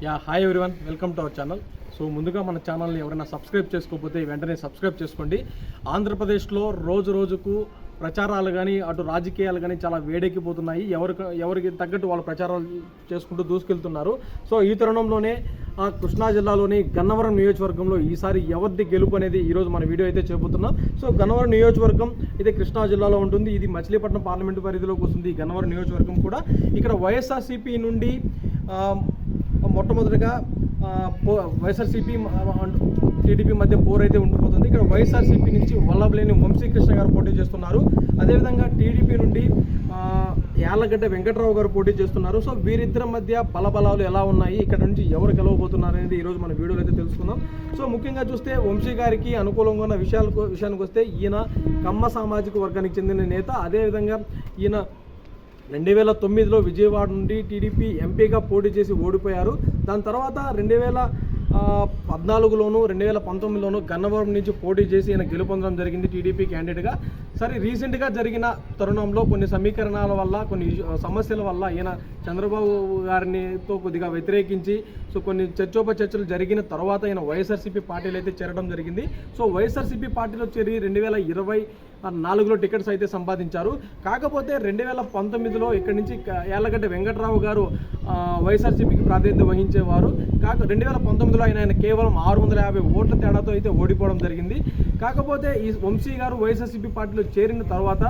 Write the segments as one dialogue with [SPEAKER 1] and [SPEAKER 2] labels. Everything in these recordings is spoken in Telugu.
[SPEAKER 1] Hi everyone, welcome to our channel. So ముందుగా మన ఛానల్ని ఎవరైనా సబ్స్క్రైబ్ చేసుకోకపోతే వెంటనే సబ్స్క్రైబ్ చేసుకోండి. ఆంధ్రప్రదేశ్లో రోజు రోజుకు ప్రచారాలు కానీ అటు రాజకీయాలు కానీ చాలా వేడెక్కిపోతున్నాయి. ఎవరికి తగ్గట్టు వాళ్ళు ప్రచారాలు చేసుకుంటూ దూసుకెళ్తున్నారు. సో ఈ తరుణంలోనే కృష్ణా జిల్లాలోని గన్నవరం నియోజకవర్గంలో ఈసారి ఎవరిది గెలుపు అనేది ఈరోజు మన వీడియో అయితే చేయబోతున్నాం. సో గన్నవరం నియోజకవర్గం ఇది కృష్ణా జిల్లాలో ఉంటుంది. ఇది మచిలీపట్నం పార్లమెంటు పరిధిలోకి వస్తుంది. ఈ గన్నవరం నియోజకవర్గం కూడా ఇక్కడ వైఎస్ఆర్సీపీ నుండి మొట్టమొదటిగా వైఎస్ఆర్సీపీ టీడీపీ మధ్య పోరు అయితే ఉండిపోతుంది. ఇక్కడ వైఎస్ఆర్సీపీ నుంచి వల్లభనేని వంశీకృష్ణ గారు పోటీ చేస్తున్నారు. అదేవిధంగా టీడీపీ నుండి యార్లగడ్డ వెంకట్రావు గారు పోటీ చేస్తున్నారు. సో వీరిద్దరి మధ్య బలబలాలు ఎలా ఉన్నాయి, ఇక్కడ నుంచి ఎవరు గెలవబోతున్నారు అనేది ఈరోజు మన వీడియోలో అయితే తెలుసుకుందాం. సో ముఖ్యంగా చూస్తే వంశీ గారికి అనుకూలంగా ఉన్న విషయానికి వస్తే ఈయన కమ్మ సామాజిక వర్గానికి చెందిన నేత. అదేవిధంగా ఈయన 2009లో విజయవాడ నుండి టీడీపీ ఎంపీగా పోటీ చేసి ఓడిపోయారు. దాని తర్వాత 2014లోను 2019లోను గన్నవరం నుంచి పోటీ చేసి ఈయన గెలుపొందడం జరిగింది టీడీపీ క్యాండిడేట్గా. సరే, రీసెంట్గా జరిగిన తరుణంలో కొన్ని సమీకరణాల వల్ల, కొన్ని సమస్యల వల్ల ఈయన చంద్రబాబు గారినితో కొద్దిగా వ్యతిరేకించి కొన్ని చర్చోపచర్చలు జరిగిన తర్వాత ఈయన వైఎస్ఆర్సీపీ పార్టీలో అయితే చేరడం జరిగింది. సో వైఎస్ఆర్సీపీ పార్టీలో చేరి 2024లో టికెట్స్ అయితే సంపాదించారు. కాకపోతే 2019లో ఇక్కడి నుంచి యార్లగడ్డ వెంకట్రావు గారు వైఎస్ఆర్సీపీకి ప్రాతినిధ్యం వహించేవారు. 2019లో ఆయన కేవలం 650 ఓట్ల తేడాతో అయితే ఓడిపోవడం జరిగింది. కాకపోతే ఈ వంశీ గారు వైఎస్ఆర్సీపీ పార్టీలో చేరిన తర్వాత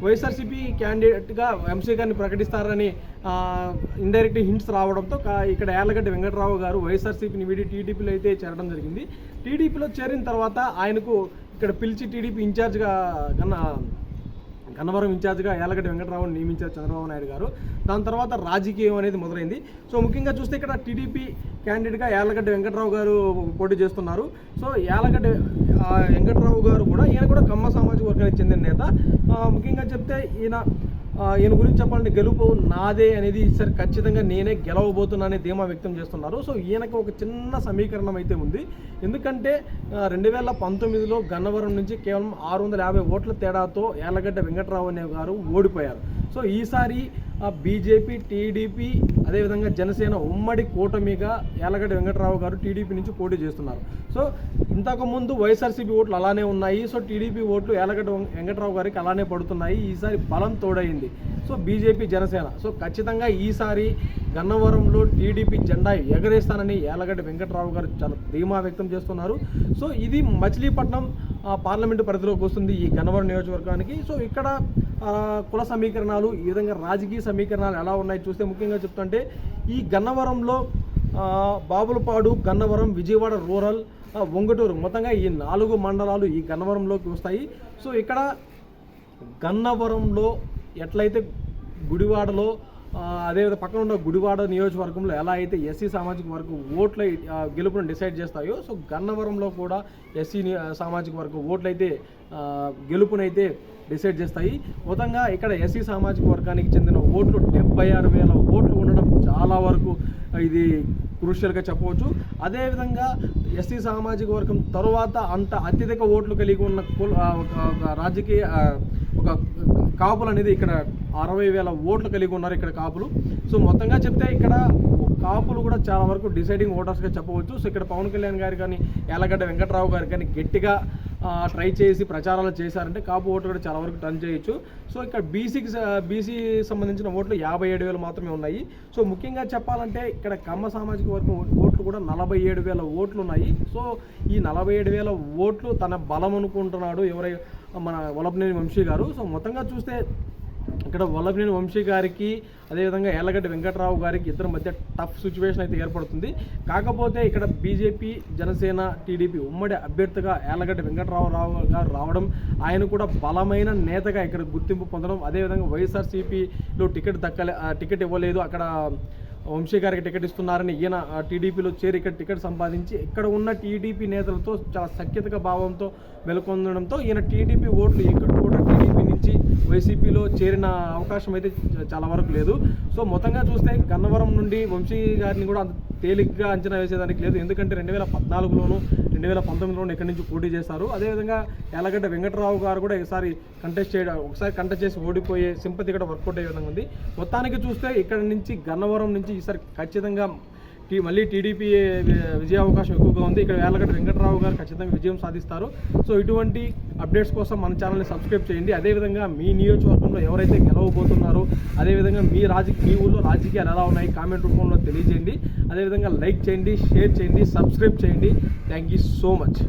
[SPEAKER 1] వైఎస్ఆర్సీపీ క్యాండిడేట్గా వంశీ గారిని ప్రకటిస్తారని ఇండైరెక్ట్ హింట్స్ రావడంతో ఇక్కడ యార్లగడ్డ వెంకట్రావు గారు వైఎస్ఆర్సీపీని వీడి టీడీపీలో అయితే చేరడం జరిగింది. టీడీపీలో చేరిన తర్వాత ఆయనకు ఇక్కడ పిలిచి టీడీపీ ఇన్ఛార్జ్గా గన్నవరం ఇన్ఛార్జ్గా యార్లగడ్డ వెంకట్రావుని నియమించారు చంద్రబాబు నాయుడు గారు. దాని తర్వాత రాజకీయం అనేది మొదలైంది. సో ముఖ్యంగా చూస్తే ఇక్కడ టీడీపీ క్యాండిడేట్గా యార్లగడ్డ వెంకట్రావు గారు పోటీ చేస్తున్నారు. సో యార్లగడ్డ వెంకట్రావు గారు కూడా ఈయన కూడా కమ్మ సామాజిక వర్గానికి చెందిన నేత. ముఖ్యంగా చెప్తే ఈయన గురించి చెప్పాలంటే గెలుపు నాదే అనేది ఈసారి ఖచ్చితంగా నేనే గెలవబోతున్నానని ధీమా వ్యక్తం చేస్తున్నారు. సో ఈయనకు ఒక చిన్న సమీకరణం అయితే ఉంది. ఎందుకంటే 2019లో గన్నవరం నుంచి కేవలం 650 ఓట్ల తేడాతో యార్లగడ్డ వెంకట్రావు అనే గారు ఓడిపోయారు. సో ఈసారి బీజేపీ, టీడీపీ, అదేవిధంగా జనసేన ఉమ్మడి కూటమిగా యార్లగడ్డ వెంకట్రావు గారు టీడీపీ నుంచి పోటీ చేస్తున్నారు. సో ఇంతకుముందు వైఎస్ఆర్సీపీ ఓట్లు అలానే ఉన్నాయి. సో టీడీపీ ఓట్లు యార్లగడ్డ వెంకట్రావు గారికి అలానే పడుతున్నాయి. ఈసారి బలం తోడైంది. So BJP, Janasena. సో ఖచ్చితంగా ఈసారి గన్నవరంలో టీడీపీ జెండా ఎగరేస్తానని యార్లగడ్డ వెంకట్రావు గారు చాలా ధీమా వ్యక్తం చేస్తున్నారు. సో ఇది మచిలీపట్నం పార్లమెంటు పరిధిలోకి వస్తుంది ఈ గన్నవరం నియోజకవర్గానికి. సో ఇక్కడ కుల సమీకరణాలు, ఈ విధంగా రాజకీయ సమీకరణాలు ఎలా ఉన్నాయి చూస్తే ముఖ్యంగా చెప్తుంటే ఈ గన్నవరంలో బాపులపాడు, గన్నవరం, విజయవాడ రూరల్, ఒంగటూరు, మొత్తంగా ఈ 4 మండలాలు ఈ గన్నవరంలోకి వస్తాయి. సో ఇక్కడ గన్నవరంలో ఎట్లయితే గుడివాడలో అదేవిధంగా పక్కన ఉన్న గుడివాడ నియోజకవర్గంలో ఎలా అయితే ఎస్సీ సామాజిక వర్గం ఓట్ల గెలుపును డిసైడ్ చేస్తాయో, సో గన్నవరంలో కూడా ఎస్సీ సామాజిక వర్గం ఓట్లు అయితే గెలుపునైతే డిసైడ్ చేస్తాయి. మొత్తంగా ఇక్కడ ఎస్సీ సామాజిక వర్గానికి చెందిన ఓట్లు 76,000 ఓట్లు ఉండడం చాలా వరకు ఇది క్రూషియల్గా చెప్పవచ్చు. అదేవిధంగా ఎస్సీ సామాజిక వర్గం తరువాత అత్యధిక ఓట్లు కలిగి ఉన్న రాజకీయ ఒక కాపులు అనేది ఇక్కడ 60,000 ఓట్లు కలిగి ఉన్నారు ఇక్కడ కాపులు. సో మొత్తంగా చెప్తే ఇక్కడ కాపులు కూడా చాలా వరకు డిసైడింగ్ ఓటర్స్గా చెప్పవచ్చు. సో ఇక్కడ పవన్ కళ్యాణ్ గారు కానీ యార్లగడ్డ వెంకట్రావు గారు కానీ గట్టిగా ట్రై చేసి ప్రచారాలు చేశారంటే కాపు ఓట్లు కూడా చాలా వరకు టర్న్ చేయొచ్చు. సో ఇక్కడ బీసీ సంబంధించిన ఓట్లు 57,000 మాత్రమే ఉన్నాయి. సో ముఖ్యంగా చెప్పాలంటే ఇక్కడ కమ్మ సామాజిక వర్గం ఓట్లు కూడా 47,000 ఓట్లు ఉన్నాయి. సో ఈ 47,000 ఓట్లు తన బలం అనుకుంటున్నాడు మన వల్లభనేని వంశీ గారు. సో మొత్తంగా చూస్తే ఇక్కడ వల్లభనేని వంశీ గారికి అదేవిధంగా యార్లగడ్డ వెంకట్రావు గారికి ఇద్దరి మధ్య టఫ్ సిచ్యువేషన్ అయితే ఏర్పడుతుంది. కాకపోతే ఇక్కడ బీజేపీ, జనసేన, టీడీపీ ఉమ్మడి అభ్యర్థిగా యార్లగడ్డ వెంకట్రావు గారు రావడం, ఆయన కూడా బలమైన నేతగా ఇక్కడ గుర్తింపు పొందడం, అదేవిధంగా వైఎస్ఆర్సీపీలో టికెట్ ఇవ్వలేదు, అక్కడ వంశీ గారికి టికెట్ ఇస్తున్నారని ఈయన టీడీపీలో చేరి ఇక్కడ టికెట్ సంపాదించి ఇక్కడ ఉన్న టీడీపీ నేతలతో చాలా సఖ్యతగా భావంతో వెలుకొందడంతో ఈయన టీడీపీ ఓట్లు ఇక్కడ కూడా టీడీపీ నుంచి వైసీపీలో చేరిన అవకాశం అయితే చాలా వరకు లేదు. సో మొత్తంగా చూస్తే గన్నవరం నుండి వంశీ గారిని కూడా అంత తేలిగ్గా అంచనా వేసేదానికి లేదు. ఎందుకంటే 2014లోను 2019లోను ఇక్కడి నుంచి పోటీ చేశారు. అదేవిధంగా యార్లగడ్డ వెంకట్రావు గారు కూడా ఒకసారి కంటెస్ట్ చేసి ఓడిపోయే సింపతి కూడా వర్కౌట్ అయ్యే విధంగా ఉంది. మొత్తానికి చూస్తే ఇక్కడ నుంచి గన్నవరం నుంచి ఈసారి ఖచ్చితంగా మళ్ళీ టీడీపీ విజయ అవకాశం ఎక్కువగా ఉంది. ఇక్కడ యార్లగడ్డ వెంకట్రావు గారు ఖచ్చితంగా విజయం సాధిస్తారు. సో ఇటువంటి అప్డేట్స్ కోసం మన ఛానల్ని సబ్స్క్రైబ్ చేయండి. అదేవిధంగా మీ నియోజకవర్గంలో ఎవరైతే గెలవబోతున్నారో, అదేవిధంగా మీ ఊళ్ళో రాజకీయాలు ఎలా ఉన్నాయి కామెంట్ రూపంలో తెలియజేయండి. అదేవిధంగా లైక్ చేయండి, షేర్ చేయండి, సబ్స్క్రైబ్ చేయండి. Thank you so much.